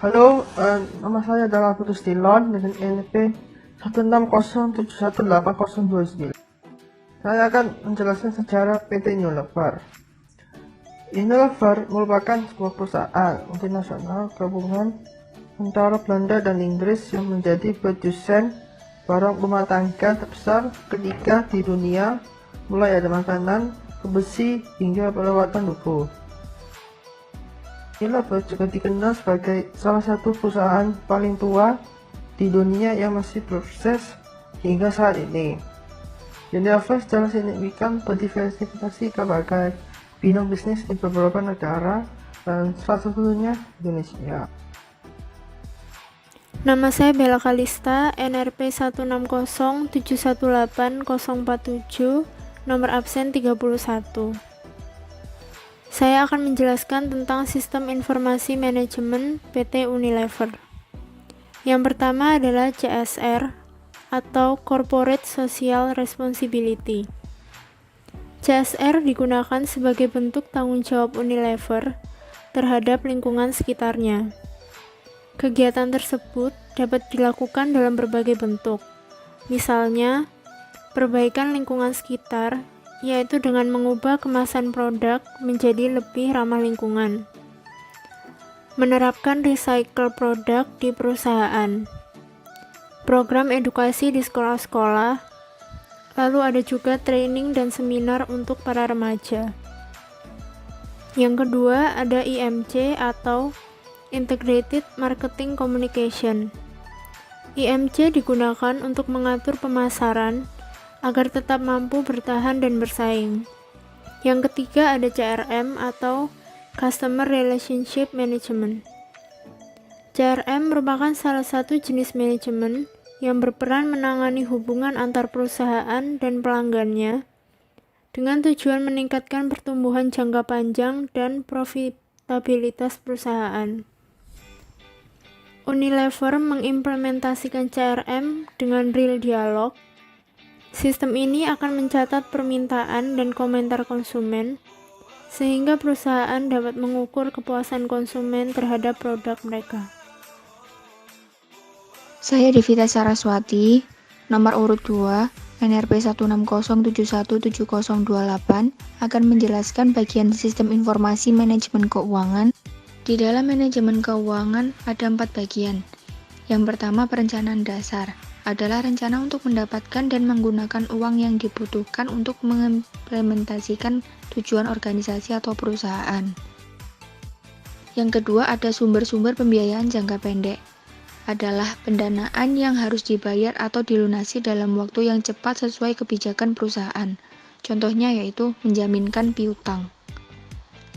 Halo, nama saya adalah Putus Tilon dengan INP 160718029. Saya akan menjelaskan sejarah PT Unilever. Unilever merupakan sebuah perusahaan multinasional gabungan antara Belanda dan Inggris yang menjadi produsen barang rumah tangga terbesar ketiga di dunia, mulai dari makanan, ke besi, hingga perawatan tubuh. Unilever juga dikenal sebagai salah satu perusahaan paling tua di dunia yang masih berproses hingga saat ini. Unilever secara signifikan berdiversifikasi ke berbagai bidang bisnis di beberapa negara dan salah satunya Indonesia. Nama saya Bella Kalista, NRP 160718047, nomor absen 31. Saya akan menjelaskan tentang sistem informasi manajemen PT Unilever. Yang pertama adalah CSR atau Corporate Social Responsibility. CSR digunakan sebagai bentuk tanggung jawab Unilever terhadap lingkungan sekitarnya. Kegiatan tersebut dapat dilakukan dalam berbagai bentuk, misalnya perbaikan lingkungan sekitar, yaitu dengan mengubah kemasan produk menjadi lebih ramah lingkungan, menerapkan recycle produk di perusahaan, program edukasi di sekolah-sekolah, lalu ada juga training dan seminar untuk para remaja. Yang kedua ada IMC atau Integrated Marketing Communication. IMC digunakan untuk mengatur pemasaran agar tetap mampu bertahan dan bersaing. Yang ketiga ada CRM atau Customer Relationship Management. CRM merupakan salah satu jenis manajemen yang berperan menangani hubungan antar perusahaan dan pelanggannya dengan tujuan meningkatkan pertumbuhan jangka panjang dan profitabilitas perusahaan. Unilever mengimplementasikan CRM dengan Real Dialog. Sistem ini akan mencatat permintaan dan komentar konsumen, sehingga perusahaan dapat mengukur kepuasan konsumen terhadap produk mereka. Saya Devita Saraswati, nomor urut 2, NRP 160717028, akan menjelaskan bagian sistem informasi manajemen keuangan. Di dalam manajemen keuangan ada 4 bagian. Yang pertama, perencanaan dasar adalah rencana untuk mendapatkan dan menggunakan uang yang dibutuhkan untuk mengimplementasikan tujuan organisasi atau perusahaan. Yang kedua, ada sumber-sumber pembiayaan jangka pendek. Adalah pendanaan yang harus dibayar atau dilunasi dalam waktu yang cepat sesuai kebijakan perusahaan. Contohnya yaitu menjaminkan piutang.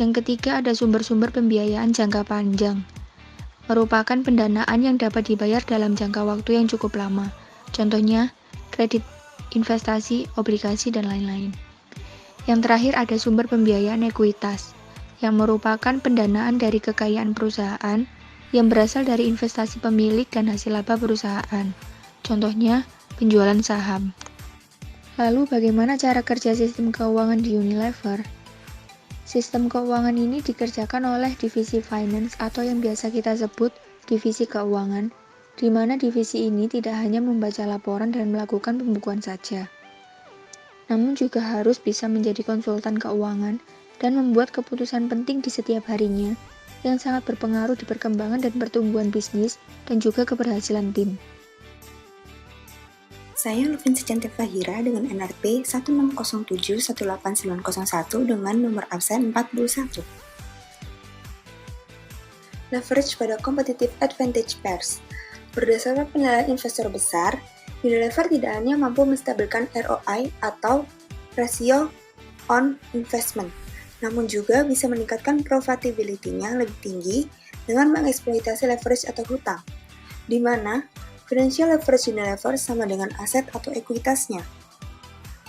Yang ketiga, ada sumber-sumber pembiayaan jangka panjang. Merupakan pendanaan yang dapat dibayar dalam jangka waktu yang cukup lama. Contohnya, kredit, investasi, obligasi, dan lain-lain. Yang terakhir ada sumber pembiayaan ekuitas, yang merupakan pendanaan dari kekayaan perusahaan yang berasal dari investasi pemilik dan hasil laba perusahaan. Contohnya, penjualan saham. Lalu bagaimana cara kerja sistem keuangan di Unilever? Sistem keuangan ini dikerjakan oleh divisi finance atau yang biasa kita sebut divisi keuangan, di mana divisi ini tidak hanya membaca laporan dan melakukan pembukuan saja, namun juga harus bisa menjadi konsultan keuangan dan membuat keputusan penting di setiap harinya yang sangat berpengaruh di perkembangan dan pertumbuhan bisnis dan juga keberhasilan tim. Saya Luvin Secanti Fahira dengan NRP 160718901 dengan nomor absen 41. Leverage pada Competitive Advantage Pairs. Berdasarkan penilaian investor besar, Unilever tidak hanya mampu menstabilkan ROI atau Ratio on Investment, namun juga bisa meningkatkan profitability-nya lebih tinggi dengan mengeksploitasi leverage atau hutang, di mana financial leverage Unilever sama dengan aset atau ekuitasnya.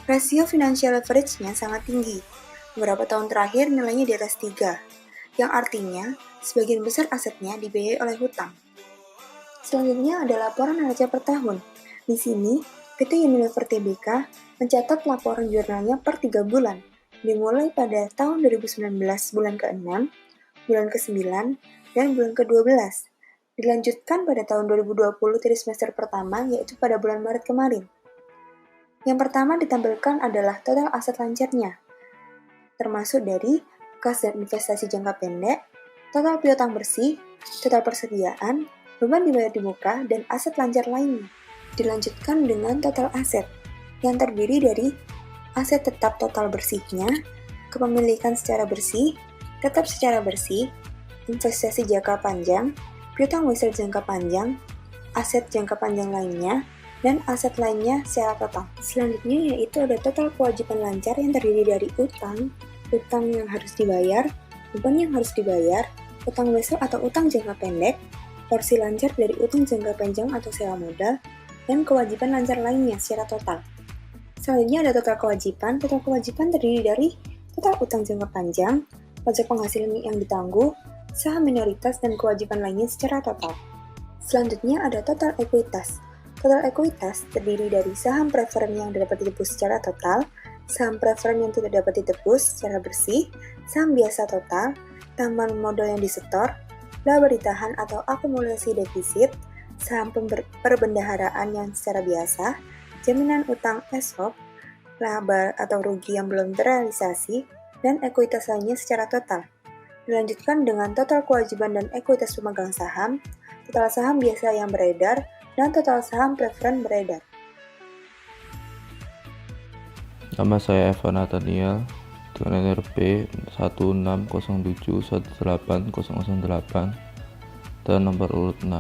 Rasio financial leverage-nya sangat tinggi. Beberapa tahun terakhir nilainya di atas 3, yang artinya sebagian besar asetnya dibiayai oleh hutang. Selanjutnya ada laporan neraca per tahun. Di sini, PT Unilever Tbk mencatat laporan jurnalnya per 3 bulan, dimulai pada tahun 2019 bulan ke-6, bulan ke-9, dan bulan ke-12. Dilanjutkan pada tahun 2020 di semester pertama, yaitu pada bulan Maret kemarin. Yang pertama ditampilkan adalah total aset lancarnya, termasuk dari kas dan investasi jangka pendek, total piutang bersih, total persediaan, beban dibayar di muka, dan aset lancar lainnya. Dilanjutkan dengan total aset, yang terdiri dari aset tetap total bersihnya, kepemilikan secara bersih, tetap secara bersih, investasi jangka panjang, piutang besar jangka panjang, aset jangka panjang lainnya, dan aset lainnya secara total. Selanjutnya yaitu ada total kewajiban lancar yang terdiri dari utang yang harus dibayar, beban yang harus dibayar, utang besar atau utang jangka pendek, porsi lancar dari utang jangka panjang atau sewa modal, dan kewajiban lancar lainnya secara total. Selanjutnya ada total kewajiban. Total kewajiban terdiri dari total utang jangka panjang, pajak penghasilan yang ditangguh, saham minoritas, dan kewajiban lainnya secara total. Selanjutnya ada total ekuitas. Total ekuitas terdiri dari saham preferen yang dapat ditebus secara total, saham preferen yang tidak dapat ditebus secara bersih, saham biasa total, tambahan modal yang disetor, laba ditahan atau akumulasi defisit, saham perbendaharaan yang secara biasa, jaminan utang ESOP, laba atau rugi yang belum terrealisasi, dan ekuitas lainnya secara total. Dilanjutkan dengan total kewajiban dan ekuitas pemegang saham, total saham biasa yang beredar, dan total saham preferen beredar. Nama saya Evan Nathaniel dengan NRP 160718008 dan nomor urut 6.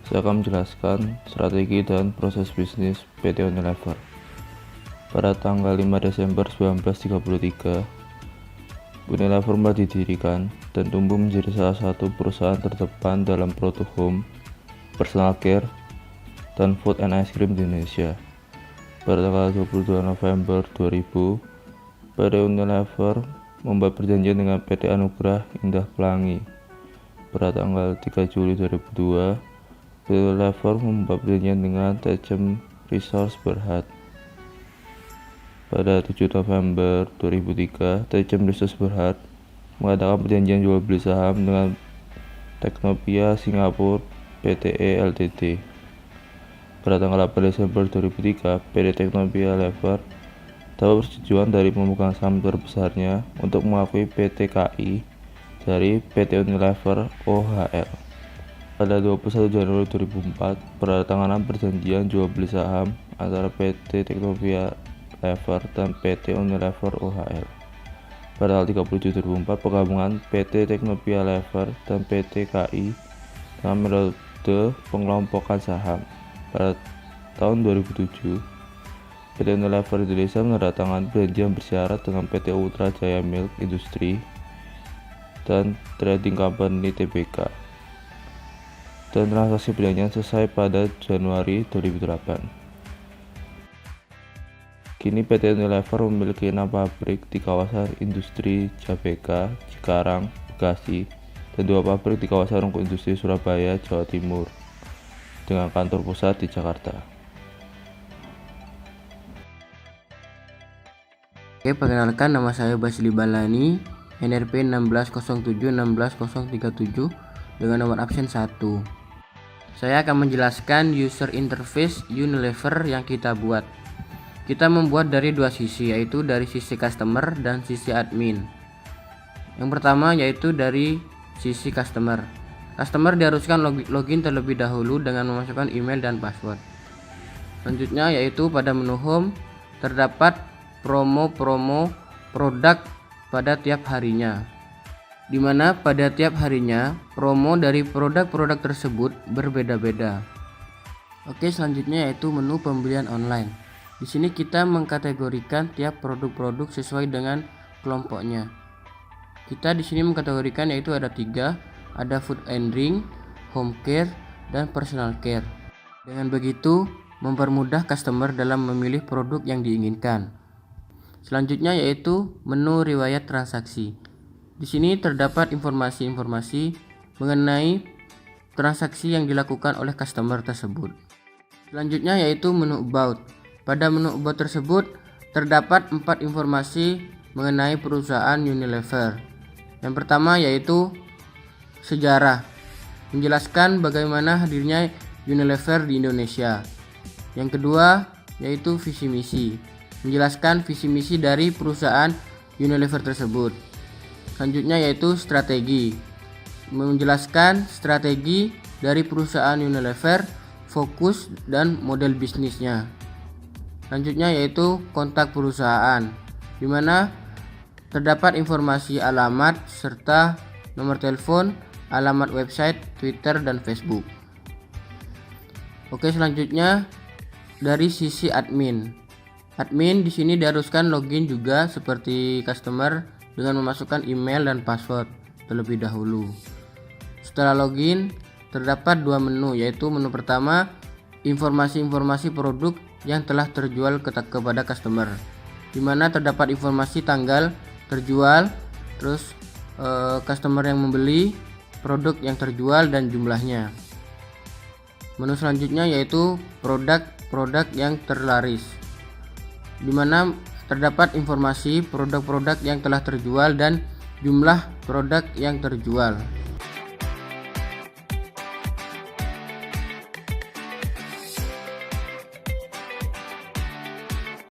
Saya akan menjelaskan strategi dan proses bisnis PT Unilever. Pada tanggal 5 Desember 1933, Unilever didirikan dan tumbuh menjadi salah satu perusahaan terdepan dalam produk home, personal care, dan food and ice cream di Indonesia. Pada tanggal 22 November 2000, PT Unilever membuat perjanjian dengan PT Anugrah Indah Pelangi. Pada tanggal 3 Juli 2002, PT Unilever membuat perjanjian dengan Techem Resource Berhad. Pada 7 November 2003, Techem Resource Berhad mengadakan perjanjian jual beli saham dengan Teknopia Singapura Pte Ltd. Pada tanggal 8 Desember 2003, PT Teknopia Lever dapat persetujuan dari pemegang saham terbesarnya untuk mengakui PT KI dari PT Unilever OHL. Pada 21 Januari 2004, penandatanganan perjanjian jual beli saham antara PT Teknopia Lever dan PT Unilever OHL. Pada tanggal 30 Juli 2004, penggabungan PT Teknopia Lever dan PT KI dengan metode pengelompokan saham. Pada tahun 2007, PT Unilever Indonesia menandatangani perjanjian bersyarat dengan PT Ultra Jaya Milk Industry dan Trading Company Tbk. Dan transaksi perjanjian selesai pada Januari 2008. Kini PT Unilever memiliki 6 pabrik di kawasan industri Jabeka, Cikarang, Bekasi, dan 2 pabrik di kawasan Rungkut Industri Surabaya, Jawa Timur, dengan kantor pusat di Jakarta. Oke, perkenalkan, nama saya Basli Balani, NRP 160716137 dengan nomor absen 1. Saya akan menjelaskan user interface Unilever yang kita buat. Kita membuat dari 2 sisi, yaitu dari sisi customer dan sisi admin. Yang pertama yaitu dari sisi customer. Customer diharuskan login terlebih dahulu dengan memasukkan email dan password. Selanjutnya yaitu pada menu home terdapat promo-promo produk pada tiap harinya, di mana pada tiap harinya promo dari produk-produk tersebut berbeda-beda. Oke, selanjutnya yaitu menu pembelian online. Di sini kita mengkategorikan tiap produk-produk sesuai dengan kelompoknya. Kita di sini mengkategorikan yaitu ada 3, ada food and drink, home care, dan personal care. Dengan begitu mempermudah customer dalam memilih produk yang diinginkan. Selanjutnya yaitu menu riwayat transaksi. Di sini terdapat informasi-informasi mengenai transaksi yang dilakukan oleh customer tersebut. Selanjutnya yaitu menu about. Pada menu about tersebut terdapat 4 informasi mengenai perusahaan Unilever. Yang pertama yaitu sejarah. menjelaskan bagaimana hadirnya Unilever di Indonesia. Yang kedua yaitu visi misi, menjelaskan visi misi dari perusahaan Unilever tersebut. Selanjutnya yaitu strategi, menjelaskan strategi dari perusahaan Unilever, fokus dan model bisnisnya. Selanjutnya yaitu kontak perusahaan, di mana terdapat informasi alamat serta nomor telepon, alamat website, Twitter dan Facebook. Oke, selanjutnya dari sisi admin. Admin di sini diharuskan login juga seperti customer dengan memasukkan email dan password terlebih dahulu. Setelah login, terdapat dua menu, yaitu menu pertama informasi-informasi produk yang telah terjual kepada customer, di mana terdapat informasi tanggal terjual, terus customer yang membeli, produk yang terjual dan jumlahnya. Menu selanjutnya yaitu produk yang terlaris, di mana terdapat informasi produk-produk yang telah terjual dan jumlah produk yang terjual.